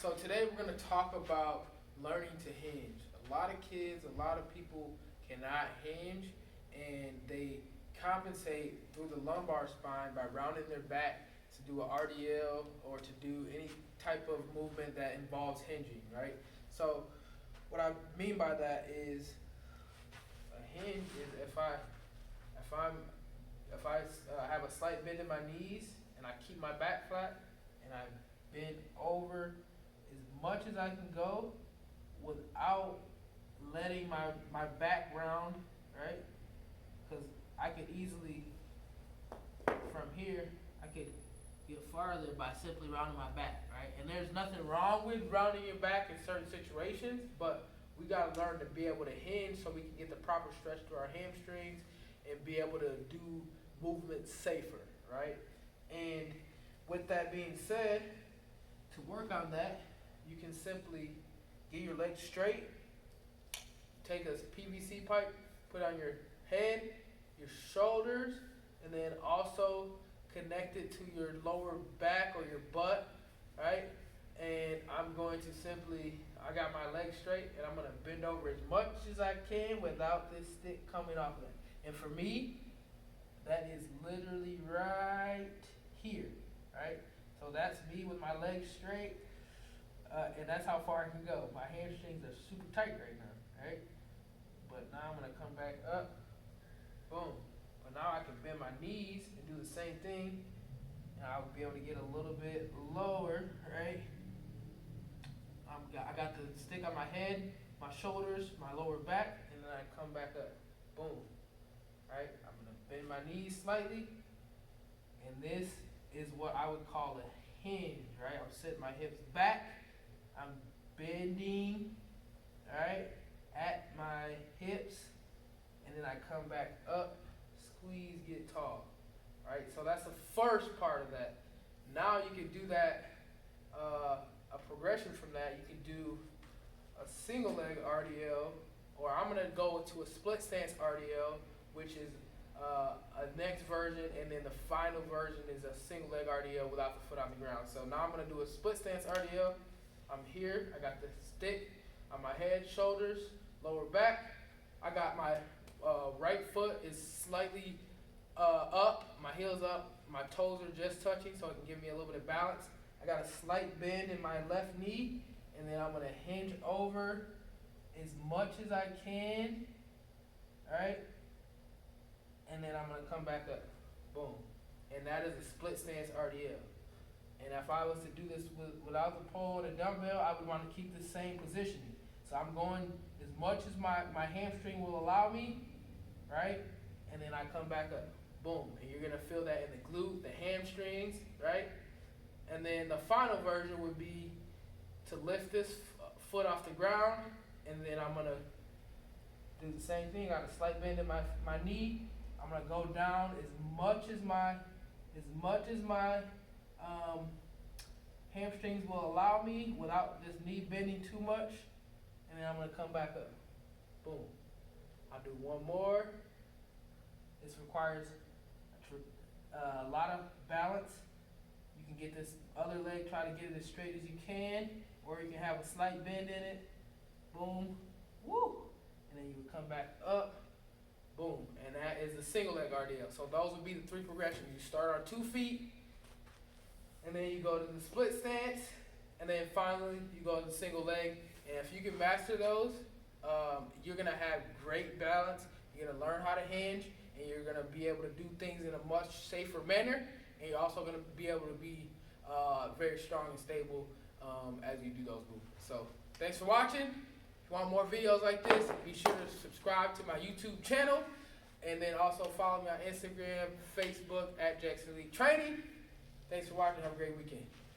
so today we're going to talk about learning to hinge. A lot of kids, a lot of people cannot hinge, and they compensate through the lumbar spine by rounding their back to do an RDL or to do any type of movement that involves hinging, right? So what I mean by that is a hinge is if I have a slight bend in my knees and I keep my back flat and I bend over as much as I can go without letting my back round, right? Because I could easily, from here, I could get farther by simply rounding my back, right? And there's nothing wrong with rounding your back in certain situations, but we gotta learn to be able to hinge so we can get the proper stretch to our hamstrings and be able to do movements safer, right? And with that being said, to work on that, you can simply get your legs straight, take a PVC pipe, put on your head, your shoulders, and then also connect it to your lower back or your butt, right? And I'm going to simply, I got my legs straight, and I'm going to bend over as much as I can without this stick coming off of it. And for me, that is literally right here, right? So that's me with my legs straight, and that's how far I can go. My hamstrings are super tight right now, right? But now I'm going to come back up, boom. But now I can bend my knees and do the same thing, and I'll be able to get a little bit lower, right? I got the stick on my head, my shoulders, my lower back, and then I come back up, boom, right? I'm going to bend my knees slightly, and this is what I would call a hinge, right? I'm setting my hips back, I'm bending, right, at my hips, and then I come back up, squeeze, get tall, right? So that's the first part of that. Now you can do that, a progression from that. You can do a single leg RDL, or I'm going to go to a split stance RDL, which is a next version, and then the final version is a single leg RDL without the foot on the ground. So now I'm going to do a split stance RDL. I'm here, I got the stick on my head, shoulders, lower back. I got my right foot is slightly up, my heel's up, my toes are just touching so it can give me a little bit of balance. I got a slight bend in my left knee, and then I'm going to hinge over as much as I can, alright? And then I'm going to come back up, boom. And that is a split stance RDL. And if I was to do this without the pole and a dumbbell, I would want to keep the same positioning. So I'm going as much as my hamstring will allow me, right? And then I come back up, boom. And you're going to feel that in the glute, the hamstrings, right? And then the final version would be to lift this foot off the ground, and then I'm going to do the same thing. I got a slight bend in my knee. I'm going to go down as much as my hamstrings will allow me without this knee bending too much, and then I'm going to come back up. Boom. I'll do one more. This requires a lot of balance. You can get this other leg, try to get it as straight as you can, or you can have a slight bend in it. Boom. Woo. And then you would come back up. Boom. And that is the single leg RDL. So those would be the three progressions. You start on 2 feet, and then you go to the split stance, and then finally you go to the single leg. And if you can master those, you're going to have great balance. You're going to learn how to hinge, and you're going to be able to do things in a much safer manner. And you're also going to be able to be very strong and stable as you do those movements. So thanks for watching. If you want more videos like this, be sure to subscribe to my YouTube channel. And then also follow me on Instagram, Facebook, @Jackson Lee Training. Thanks for watching. Have a great weekend.